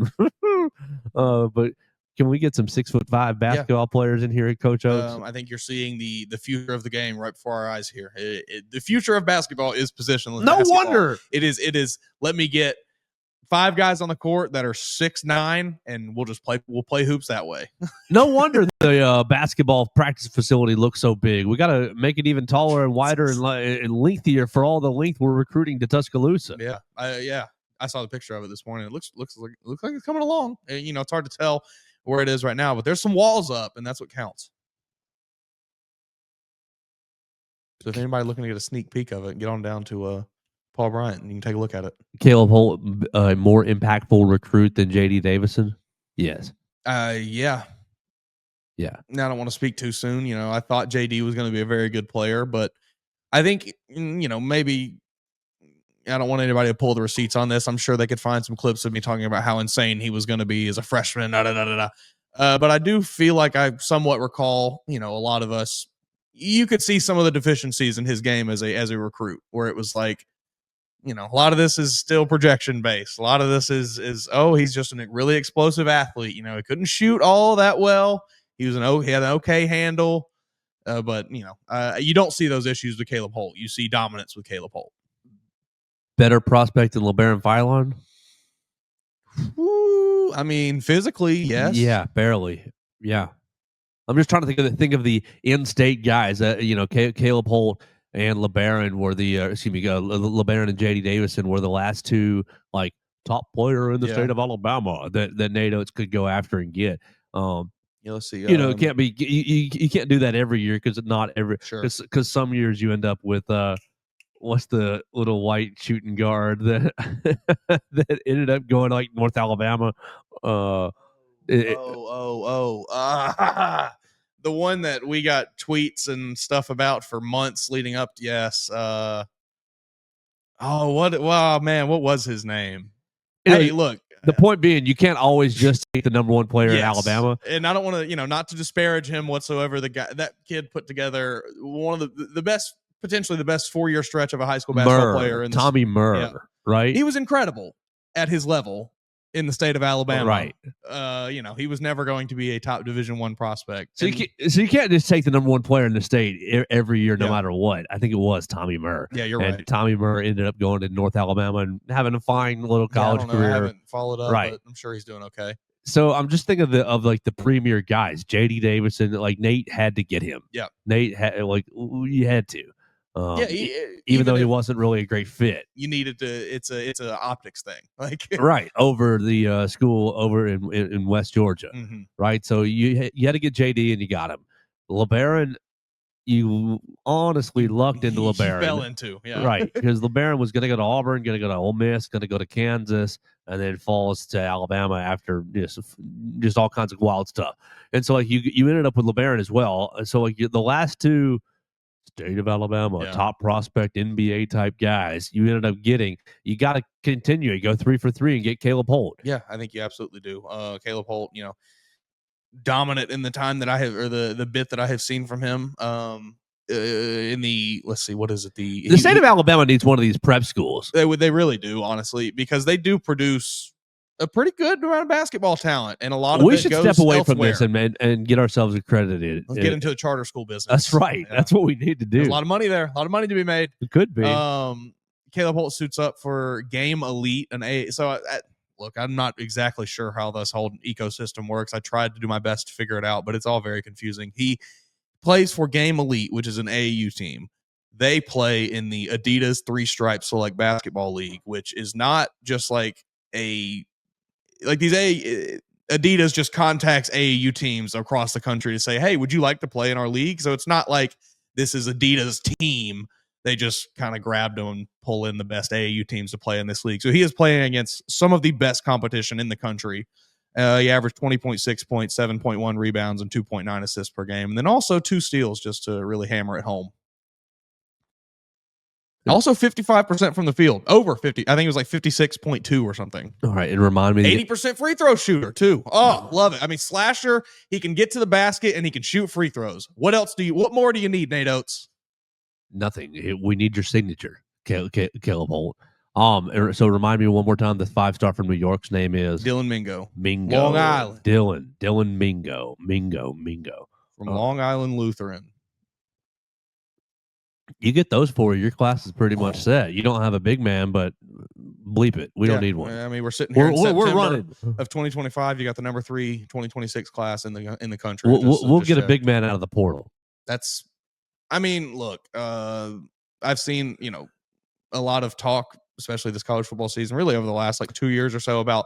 But can we get some 6'5" basketball players in here, Coach Oats? I think you're seeing the future of the game right before our eyes here. The future of basketball is positionless. No basketball. wonder. It is. Let me get 5 guys on the court that are 6'9", and we'll play hoops that way. No wonder the basketball practice facility looks so big. We got to make it even taller and wider and lengthier for all the length we're recruiting to Tuscaloosa. Yeah, I saw the picture of it this morning. It looks like it's coming along. It's hard to tell where it is right now, but there's some walls up, and that's what counts. So if anybody looking to get a sneak peek of it, get on down to Paul Bryant, and you can take a look at it. Caleb Holt, a more impactful recruit than J.D. Davison? Yes. Yeah. Now, I don't want to speak too soon. I thought JD was going to be a very good player, but I think, maybe I don't want anybody to pull the receipts on this. I'm sure they could find some clips of me talking about how insane he was going to be as a freshman. But I do feel like I somewhat recall, a lot of us, you could see some of the deficiencies in his game as a recruit, where it was like, a lot of this is still projection based. A lot of this is he's just a really explosive athlete. He couldn't shoot all that well. He had an okay handle, but you don't see those issues with Caleb Holt. You see dominance with Caleb Holt. Better prospect than LeBaron Philon? Physically, yes. Yeah, barely. Yeah. I'm just trying to think of the in-state guys. Caleb Holt and LeBaron were LeBaron and J.D. Davison were the last 2 top player in the state of Alabama that Nate Oats could go after and get. Let's see. It can't be you can't do that every year because not every because some years you end up with what's the little white shooting guard that that ended up going like North Alabama. The one that we got tweets and stuff about for months leading up. Yes. What was his name? Hey, look. The point being, you can't always just take the number 1 player in Alabama. And I don't want to, not to disparage him whatsoever. That kid put together one of the best, potentially the best 4-year stretch of a high school basketball player. Tommy Murr, right? He was incredible at his level. in the state of Alabama. Right. He was never going to be a top Division I prospect. So you can't just take the number one player in the state every year, no Yeah. matter what. I think it was Tommy Murr. Yeah, you're and right. Tommy Murr ended up going to North Alabama and having a fine little college I don't know. career. I haven't followed up, Right. but I'm sure he's doing okay. So I'm just thinking of the premier guys, J.D. Davidson. Like Nate had to get him. Yeah. Nate had you had to. Even though he wasn't really a great fit. You needed to. It's a optics thing, like right over the school over in West Georgia, right? So you had to get JD and you got him. LeBaron, you honestly lucked into LeBaron. He fell into right because LeBaron was going to go to Auburn, going to go to Ole Miss, going to go to Kansas, and then falls to Alabama after just all kinds of wild stuff. And so like you ended up with LeBaron as well. And so like the last two. State of Alabama, top prospect NBA type guys. You ended up getting. You got to continue. You go 3 for 3 and get Caleb Holt. Yeah, I think you absolutely do. Caleb Holt, dominant in the time that I have, or the bit that I have seen from him. In the let's see, what is it? The state of Alabama needs one of these prep schools. They really do, honestly, because they do produce a pretty good amount of basketball talent, and a lot of we it should goes step away elsewhere. from this and get ourselves accredited. Let's get into the charter school business. That's right. Yeah. That's what we need to do. There's a lot of money there. A lot of money to be made. It could be. Caleb Holt suits up for Game Elite and A. So look, I'm not exactly sure how this whole ecosystem works. I tried to do my best to figure it out, but it's all very confusing. He plays for Game Elite, which is an AAU team. They play in the Adidas 3-Stripe Select Basketball League, which is not just like Adidas just contacts AAU teams across the country to say, hey, would you like to play in our league? So it's not like this is Adidas team. They just kind of grabbed them and pull in the best AAU teams to play in this league. So he is playing against some of the best competition in the country. He averaged 20.6 points, 7.1 rebounds, and 2.9 assists per game. And then also 2 steals just to really hammer it home. Also 55% from the field, over 50. I think it was like 56.2 or something. All right, and remind me. 80% free throw shooter too. Oh, love it. I mean, slasher, he can get to the basket and he can shoot free throws. What more do you need, Nate Oats? Nothing. We need your signature, Caleb Holt. So remind me one more time, the 5-star from New York's name is Dylan Mingo. Long Island. Dylan Mingo. From Long Island Lutheran. You get those 4, your class is pretty much set. You don't have a big man, but bleep it. We don't need one. I mean, we're sitting here in September we're running of 2025. You got the number 3 2026 class in the country. We'll get a big man out of the portal. Look, I've seen, a lot of talk, especially this college football season, really over the last 2 years or so, about,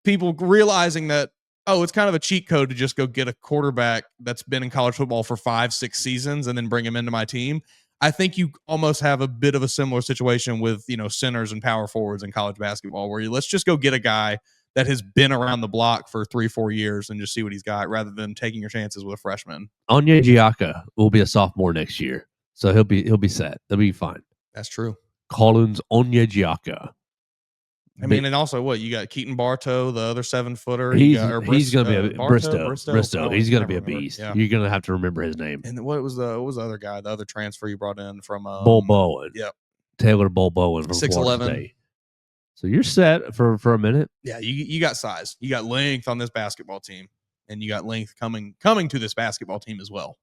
people realizing that, it's kind of a cheat code to just go get a quarterback that's been in college football for 5-6 seasons and then bring him into my team. I think you almost have a bit of a similar situation with, centers and power forwards in college basketball, where let's just go get a guy that has been around the block for 3-4 years and just see what he's got, rather than taking your chances with a freshman. Onyejiaka will be a sophomore next year, so he'll be set. They'll be fine. That's true. Collins Onyejiaka. I mean, and also what you got, Keaton Bartow, the other 7-footer. He's going to be a Bristow. Oh, he's going to be a beast. Yeah. You're going to have to remember his name. And what was the other guy, the other transfer you brought in from Bull Bowen? Yep, Taylor Bull Bowen from 6'11". So you're set for a minute. Yeah, you got size, you got length on this basketball team, and you got length coming to this basketball team as well.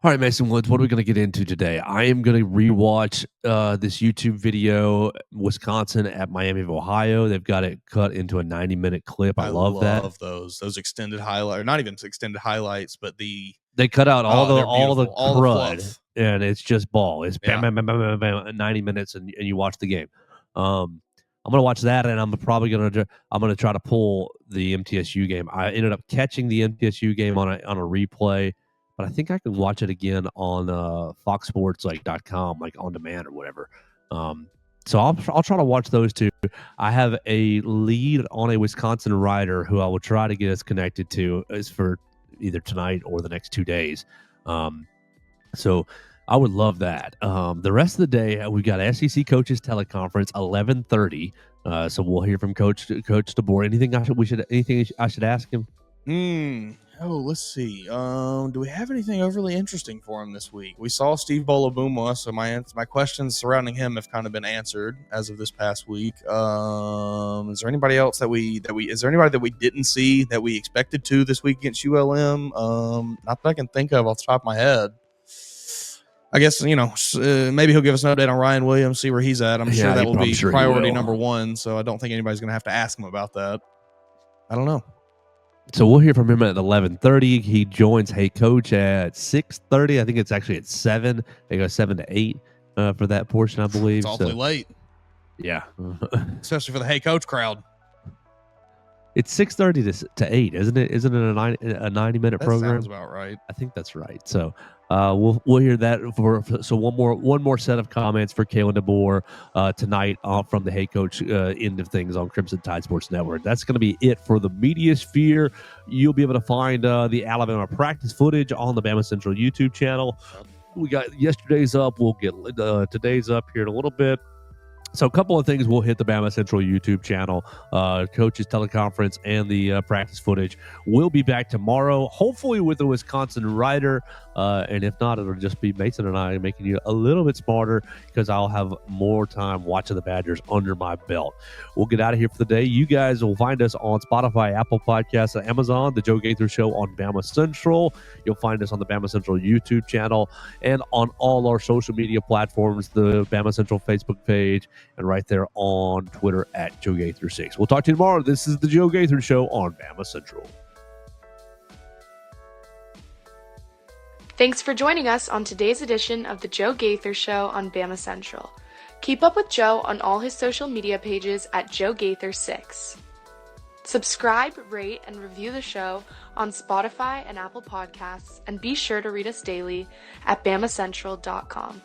All right, Mason Woods, what are we going to get into today? I am going to rewatch this YouTube video, Wisconsin at Miami of Ohio. They've got it cut into a 90-minute clip. I love that. I love those extended highlights, not even extended highlights, but they cut out all the crud, fluff. And it's just ball. It's bam, bam, bam, bam, bam, bam, 90 minutes, and you watch the game. I'm going to watch that, and I'm probably going to try to pull the MTSU game. I ended up catching the MTSU game on a replay. But I think I can watch it again on foxsports.com, like on demand or whatever. So I'll try to watch those two. I have a lead on a Wisconsin rider who I will try to get us connected to is for either tonight or the next 2 days. So I would love that. The rest of the day, we've got SEC coaches teleconference 11:30. So we'll hear from Coach DeBoer. Anything I should ask him? Oh, let's see. Do we have anything overly interesting for him this week? We saw Steve Bolabuma, so my questions surrounding him have kind of been answered as of this past week. Is there anybody else that we didn't see that we expected to this week against ULM? Not that I can think of off the top of my head. I guess, maybe he'll give us an update on Ryan Williams, see where he's at. I'm sure that will be priority number one, so I don't think anybody's going to have to ask him about that. I don't know. So we'll hear from him at 11:30. He joins Hey Coach at 6:30. I think it's actually at 7. They go 7 to 8 for that portion, I believe. It's awfully late. Yeah. Especially for the Hey Coach crowd. It's 6:30 to 8, isn't it? Isn't it a 90-minute program? That sounds about right. I think that's right. So we'll hear that so one more set of comments for Kalen DeBoer tonight from the Hey Coach end of things on Crimson Tide Sports Network. That's going to be it for the media sphere. You'll be able to find the Alabama practice footage on the Bama Central YouTube channel. We got yesterday's up. We'll get today's up here in a little bit. So a couple of things will hit the Bama Central YouTube channel. Coach's teleconference and the practice footage. We'll be back tomorrow, hopefully with a Wisconsin writer. And if not, it'll just be Mason and I making you a little bit smarter because I'll have more time watching the Badgers under my belt. We'll get out of here for the day. You guys will find us on Spotify, Apple Podcasts, Amazon, The Joe Gaither Show on Bama Central. You'll find us on the Bama Central YouTube channel and on all our social media platforms, the Bama Central Facebook page, and right there on Twitter at Joe Gaither 6. We'll talk to you tomorrow. This is the Joe Gaither Show on Bama Central. Thanks for joining us on today's edition of the Joe Gaither Show on Bama Central. Keep up with Joe on all his social media pages at Joe Gaither 6. Subscribe, rate, and review the show on Spotify and Apple Podcasts, and be sure to read us daily at BamaCentral.com.